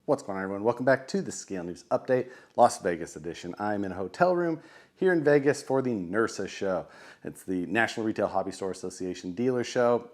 What's going on, everyone? Welcome back to the Scale News Update, Las Vegas edition. I'm in a hotel room here in Vegas for the NRSA show. It's the National Retail Hobby Store Association dealer show.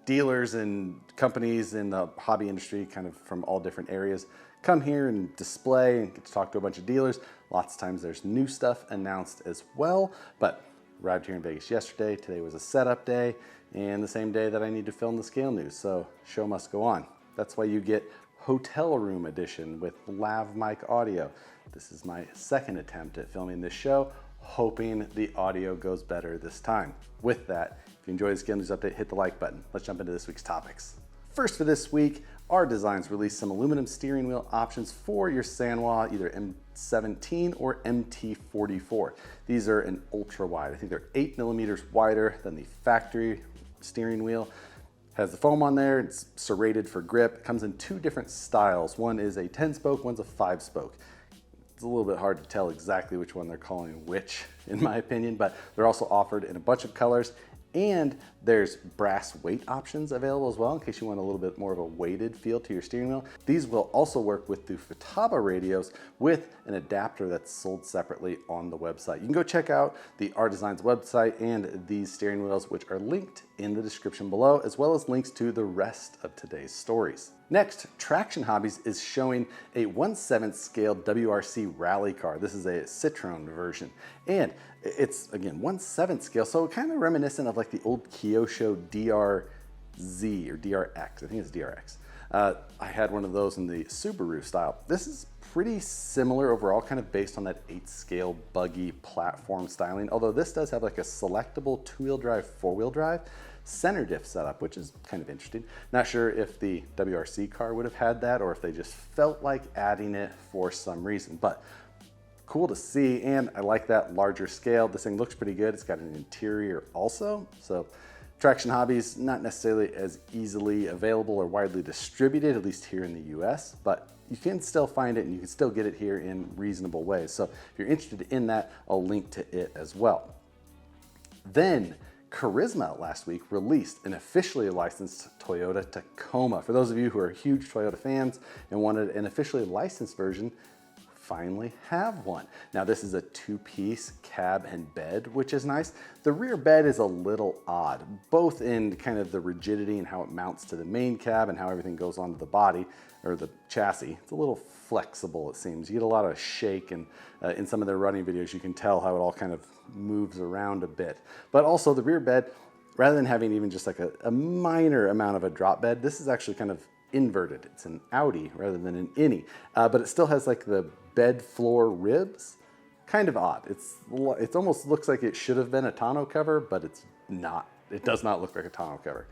Dealers and companies in the hobby industry, kind of from all different areas, come here and display and get to talk to a bunch of dealers. Lots of times there's new stuff announced as well, but arrived here in Vegas yesterday. Today was a setup day and the same day that I need to film the Scale News, so show must go on. That's why you get hotel room edition with lav mic audio. This is my second attempt at filming this show, hoping the audio goes better this time. With that, if you enjoy the Scale News Update, hit the like button. Let's jump into this week's topics. First for this week, our designs released some aluminum steering wheel options for your Sanwa, either M17 or MT44. These are an ultra wide. I think they're 8 millimeters wider than the factory steering wheel. Has the foam on there, it's serrated for grip. It comes in two different styles. One is a 10 spoke, one's a 5 spoke. It's a little bit hard to tell exactly which one they're calling which, in my opinion, but they're also offered in a bunch of colors. And there's brass weight options available as well in case you want a little bit more of a weighted feel to your steering wheel. These will also work with the Futaba radios with an adapter that's sold separately on the website. You can go check out the R Designs website and these steering wheels, which are linked in the description below, as well as links to the rest of today's stories. Next, Traction Hobbies is showing a 1/7 scale WRC rally car. This is a Citroen version. And it's, again, 1/7 scale, so kind of reminiscent of like the old Kyosho DRZ or DRX. I think it's DRX. I had one of those in the Subaru style. This is pretty similar overall, kind of based on that 8 scale buggy platform styling, although this does have like a selectable 2-wheel drive, 4-wheel drive center diff setup, which is kind of interesting. Not sure if the WRC car would have had that or if they just felt like adding it for some reason, but cool to see. And I like that larger scale. This thing looks pretty good. It's got an interior also. So Traction Hobbies, not necessarily as easily available or widely distributed, at least here in the US, but you can still find it and you can still get it here in reasonable ways. So if you're interested in that, I'll link to it as well. Then Charisma last week released an officially licensed Toyota Tacoma. For those of you who are huge Toyota fans and wanted an officially licensed version, finally have one. Now this is a 2-piece cab and bed, which is nice. The rear bed is a little odd, both in kind of the rigidity and how it mounts to the main cab and how everything goes onto the body or the chassis. It's a little flexible, it seems. You get a lot of shake, and in some of their running videos you can tell how it all kind of moves around a bit. But also the rear bed, rather than having even just like a minor amount of a drop bed, this is actually kind of inverted. It's an Audi rather than an innie, but it still has like the bed floor ribs. Kind of odd. It almost looks like it should have been a tonneau cover, but it's not. It does not look like a tonneau cover.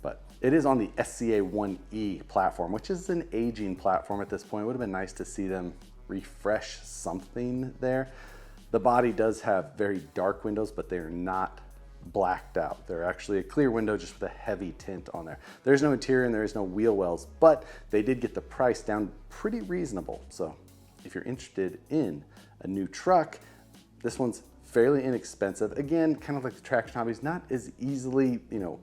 But it is on the SCA1E platform, which is an aging platform at this point. It would have been nice to see them refresh something there. The body does have very dark windows, but they're not blacked out. They're actually a clear window just with a heavy tint on there. There's no interior and there is no wheel wells, but they did get the price down pretty reasonable. So if you're interested in a new truck, this one's fairly inexpensive. Again, kind of like the Traction Hobbies, not as easily,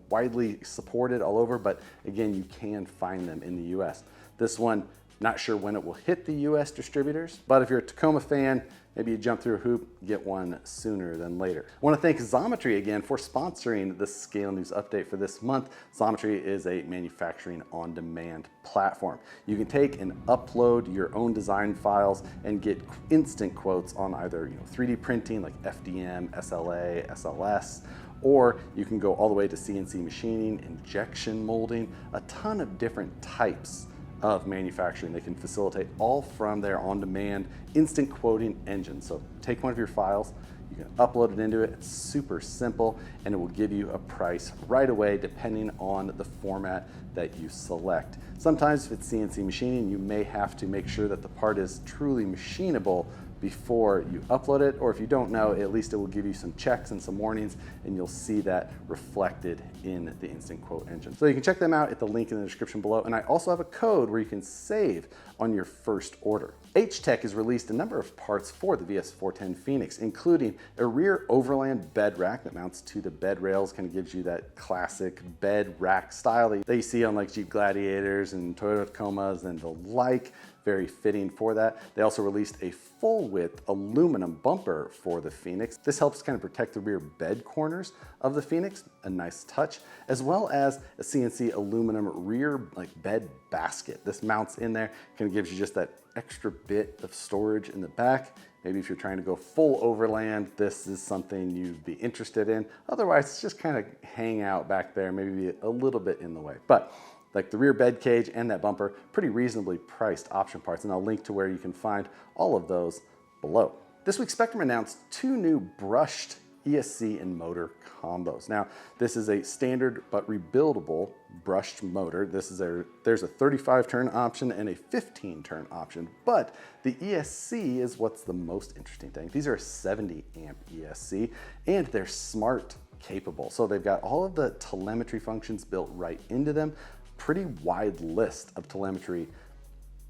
widely supported all over, but again, you can find them in the US. This one, not sure when it will hit the US distributors, but if you're a Tacoma fan, maybe you jump through a hoop, get one sooner than later. I want to thank Xometry again for sponsoring the Scale News Update for this month. Xometry is a manufacturing on-demand platform. You can take and upload your own design files and get instant quotes on either 3D printing like FDM, SLA, SLS, or you can go all the way to CNC machining, injection molding, a ton of different types of manufacturing. They can facilitate all from their on-demand instant quoting engine. So take one of your files, you can upload it into it. It's super simple and it will give you a price right away depending on the format that you select. Sometimes if it's CNC machining, you may have to make sure that the part is truly machinable before you upload it, or if you don't know, at least it will give you some checks and some warnings, and you'll see that reflected in the instant quote engine. So you can check them out at the link in the description below, and I also have a code where you can save on your first order. HTech has released a number of parts for the VS410 Phoenix, including a rear overland bed rack that mounts to the bed rails, kind of gives you that classic bed rack style that you see on like Jeep Gladiators and Toyota Tacomas and the like. very fitting for that. They also released a full width aluminum bumper for the Phoenix. This helps kind of protect the rear bed corners of the Phoenix, a nice touch, as well as a CNC aluminum rear bed basket. This mounts in there, kind of gives you just that extra bit of storage in the back. Maybe if you're trying to go full overland, this is something you'd be interested in. Otherwise, it's just kind of hang out back there, maybe be a little bit in the way. But like the rear bed cage and that bumper, pretty reasonably priced option parts, and I'll link to where you can find all of those below. This week, Spectrum announced 2 new brushed ESC and motor combos. Now, this is a standard but rebuildable brushed motor. There's a 35 turn option and a 15 turn option, but the ESC is what's the most interesting thing. These are a 70 amp ESC and they're smart capable. So they've got all of the telemetry functions built right into them. Pretty wide list of telemetry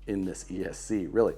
in this ESC, really.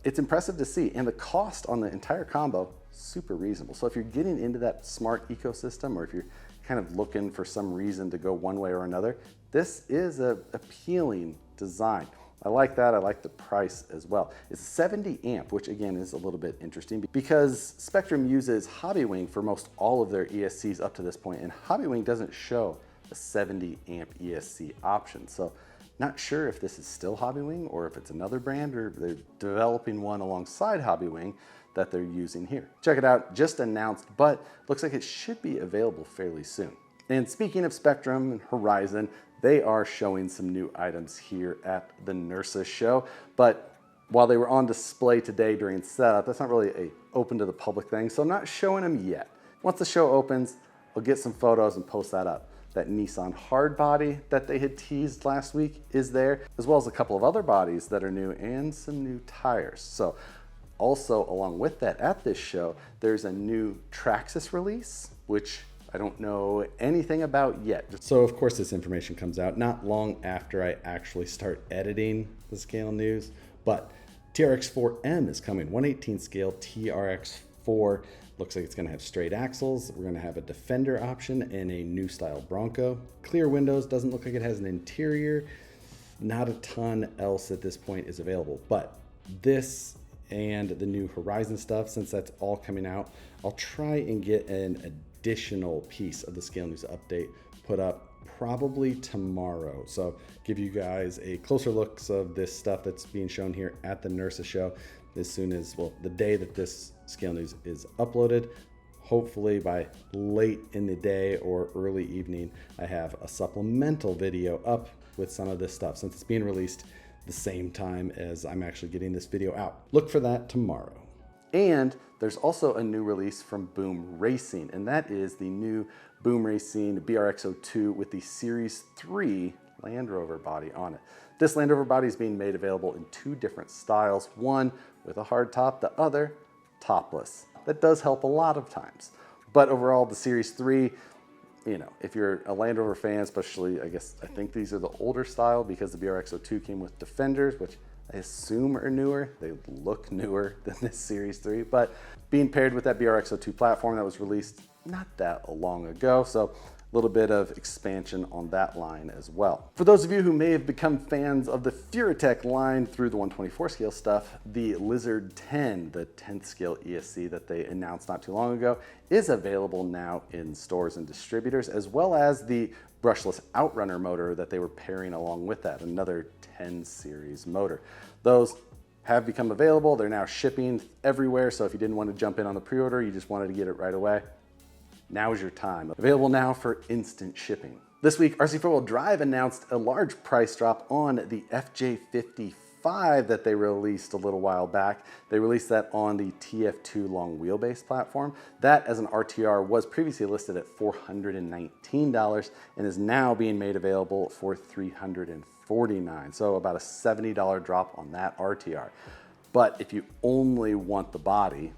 It's impressive to see, and the cost on the entire combo, super reasonable. So if you're getting into that smart ecosystem, or if you're kind of looking for some reason to go one way or another, this is an appealing design. I like that, I like the price as well. It's 70 amp, which again is a little bit interesting because Spectrum uses Hobbywing for most all of their ESCs up to this point, and Hobbywing doesn't show a 70 amp ESC option. So not sure if this is still Hobbywing or if it's another brand or they're developing one alongside Hobbywing that they're using here. Check it out, just announced, but looks like it should be available fairly soon. And speaking of Spectrum and Horizon, they are showing some new items here at the NERSA show. But while they were on display today during setup, that's not really a open to the public thing, so I'm not showing them yet. Once the show opens, I'll get some photos and post that up. That Nissan hard body that they had teased last week is there, as well as a couple of other bodies that are new and some new tires. So also along with that at this show, there's a new Traxxas release, which I don't know anything about yet. So of course this information comes out not long after I actually start editing the scale news, but TRX4M is coming, 1/18 scale TRX4. Looks like it's gonna have straight axles. We're gonna have a Defender option and a new style Bronco. Clear windows, doesn't look like it has an interior. Not a ton else at this point is available, but this and the new Horizon stuff, since that's all coming out, I'll try and get an additional piece of the Scale News update put up probably tomorrow. So give you guys a closer looks of this stuff that's being shown here at the NERSA show as soon as, well, the day that this Scale News is uploaded. Hopefully by late in the day or early evening, I have a supplemental video up with some of this stuff since it's being released the same time as I'm actually getting this video out. Look for that tomorrow. And there's also a new release from Boom Racing, and that is the new Boom Racing BRX02 with the Series 3 Land Rover body on it. This Land Rover body is being made available in 2 different styles, one with a hard top, the other topless. That does help a lot of times. But overall, the Series 3, you know, if you're a Land Rover fan, especially, I think these are the older style because the BRX02 came with Defenders, which I assume are newer. They look newer than this Series 3, but being paired with that BRX02 platform that was released not that long ago, so a little bit of expansion on that line as well. For those of you who may have become fans of the Furatech line through the 124 scale stuff, the Lizard 10, the 10th scale ESC that they announced not too long ago, is available now in stores and distributors, as well as the brushless Outrunner motor that they were pairing along with that, another 10 series motor. Those have become available. They're now shipping everywhere, so if you didn't want to jump in on the pre-order, you just wanted to get it right away, now is your time. Available now for instant shipping. This week, RC 4-Wheel Drive announced a large price drop on the FJ55 that they released a little while back. They released that on the TF2 long wheelbase platform. That as an RTR was previously listed at $419 and is now being made available for $349. So about a $70 drop on that RTR. But if you only want the body,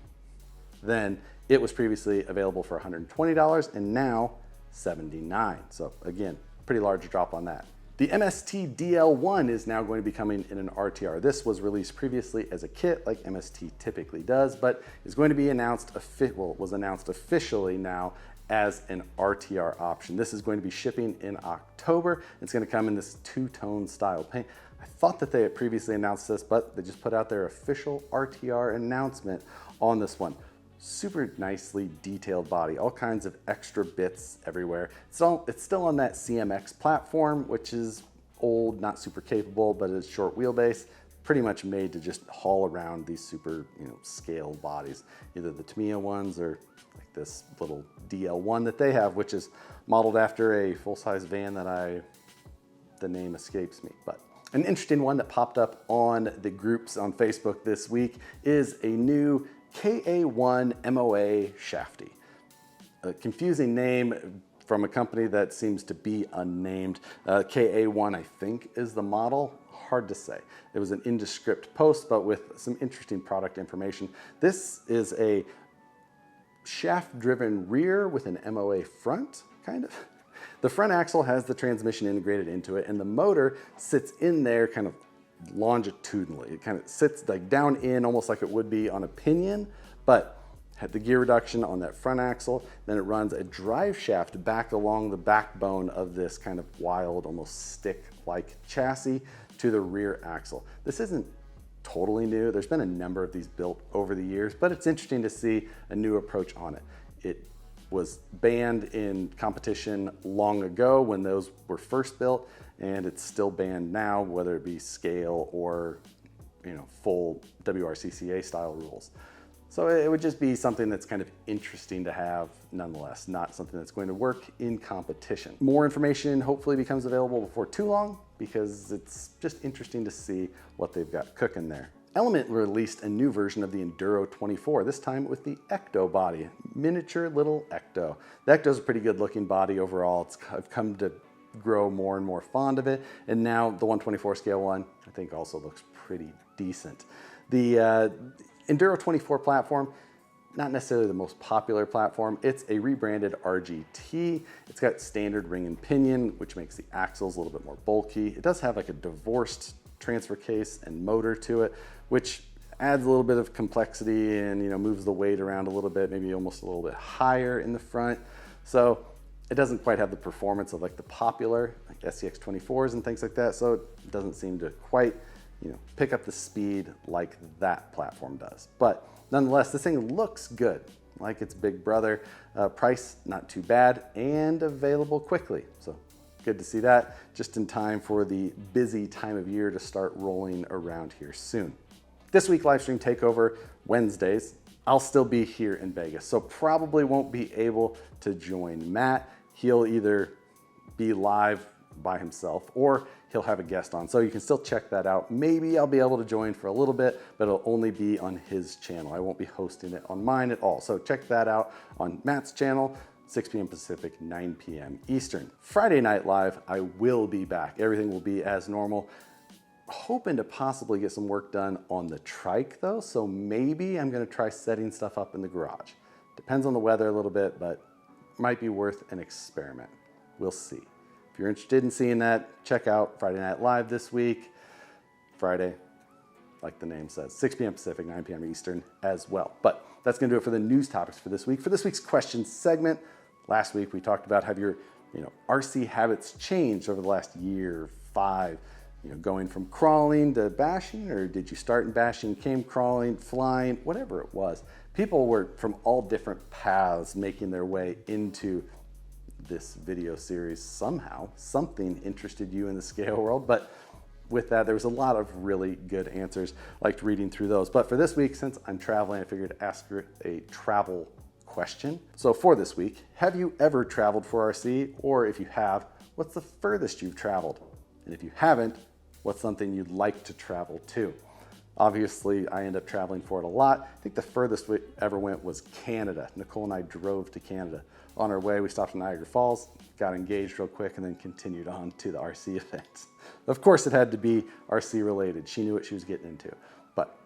then it was previously available for $120 and now $79. So again, pretty large drop on that. The MST DL1 is now going to be coming in an RTR. This was released previously as a kit like MST typically does, but is going to be announced, was announced officially now as an RTR option. This is going to be shipping in October. It's going to come in this 2-tone style paint. I thought that they had previously announced this, but they just put out their official RTR announcement on this one. Super nicely detailed body, all kinds of extra bits everywhere. It's still on that CMX platform, which is old, not super capable, but it's short wheelbase, pretty much made to just haul around these super, scale bodies, either the Tamiya ones or like this little DL1 that they have, which is modeled after a full-size van that the name escapes me. But an interesting one that popped up on the groups on Facebook this week is a new KA1 MOA Shafty. A confusing name from a company that seems to be unnamed. KA1, I think, is the model. Hard to say. It was an indescript post, but with some interesting product information. This is a shaft-driven rear with an MOA front, kind of. The front axle has the transmission integrated into it, and the motor sits in there kind of longitudinally. It kind of sits like down in, almost like it would be on a pinion, but had the gear reduction on that front axle. Then it runs a drive shaft back along the backbone of this kind of wild, almost stick-like chassis to the rear axle. This isn't totally new. There's been a number of these built over the years, but it's interesting to see a new approach on it. It was banned in competition long ago when those were first built, and it's still banned now, whether it be scale or full WRCCA style rules. So it would just be something that's kind of interesting to have nonetheless, not something that's going to work in competition. More information hopefully becomes available before too long, because it's just interesting to see what they've got cooking there. Element released a new version of the Enduro 24, this time with the Ecto body, miniature little Ecto. The Ecto's a pretty good looking body overall. I've come to grow more and more fond of it, and now the 124 scale one, I think, also looks pretty decent. The Enduro 24 platform, not necessarily the most popular platform. It's a rebranded RGT. It's got standard ring and pinion, which makes the axles a little bit more bulky. It does have like a divorced transfer case and motor to it, which adds a little bit of complexity and moves the weight around a little bit, maybe almost a little bit higher in the front. So it doesn't quite have the performance of like the popular like SCX 24s and things like that. So it doesn't seem to quite pick up the speed like that platform does. But nonetheless, this thing looks good, like its big brother. Price, not too bad, and available quickly. So good to see that, just in time for the busy time of year to start rolling around here soon. This week, Livestream Takeover Wednesdays. I'll still be here in Vegas, so probably won't be able to join Matt. He'll either be live by himself or he'll have a guest on, so you can still check that out. Maybe I'll be able to join for a little bit, but it'll only be on his channel. I won't be hosting it on mine at all. So check that out on Matt's channel, 6 p.m. Pacific, 9 p.m. Eastern. Friday Night Live, I will be back. Everything will be as normal. Hoping to possibly get some work done on the trike though, so maybe I'm gonna try setting stuff up in the garage. Depends on the weather a little bit, but might be worth an experiment. We'll see. If you're interested in seeing that, check out Friday Night Live this week. Friday, like the name says, 6 p.m. Pacific, 9 p.m. Eastern as well. But that's gonna do it for the news topics for this week. For this week's question segment, last week we talked about have your RC habits changed over the last year, 5, going from crawling to bashing, or did you start in bashing, came crawling, flying, whatever it was. People were from all different paths making their way into this video series somehow. Something interested you in the scale world, but with that, there was a lot of really good answers. Liked reading through those. But for this week, since I'm traveling, I figured to ask her a travel question. So for this week, have you ever traveled for RC? Or if you have, what's the furthest you've traveled? And if you haven't, what's something you'd like to travel to? Obviously, I end up traveling for it a lot. I think the furthest we ever went was Canada. Nicole and I drove to Canada. On our way, we stopped in Niagara Falls, got engaged real quick, and then continued on to the RC event. Of course, it had to be RC related. She knew what she was getting into. But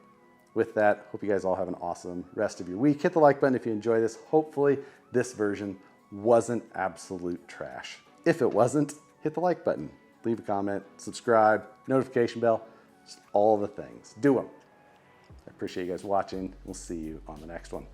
with that, hope you guys all have an awesome rest of your week. Hit the like button if you enjoy this. Hopefully, this version wasn't absolute trash. If it wasn't, hit the like button. Leave a comment, subscribe, notification bell, just all the things. Do them. I appreciate you guys watching. We'll see you on the next one.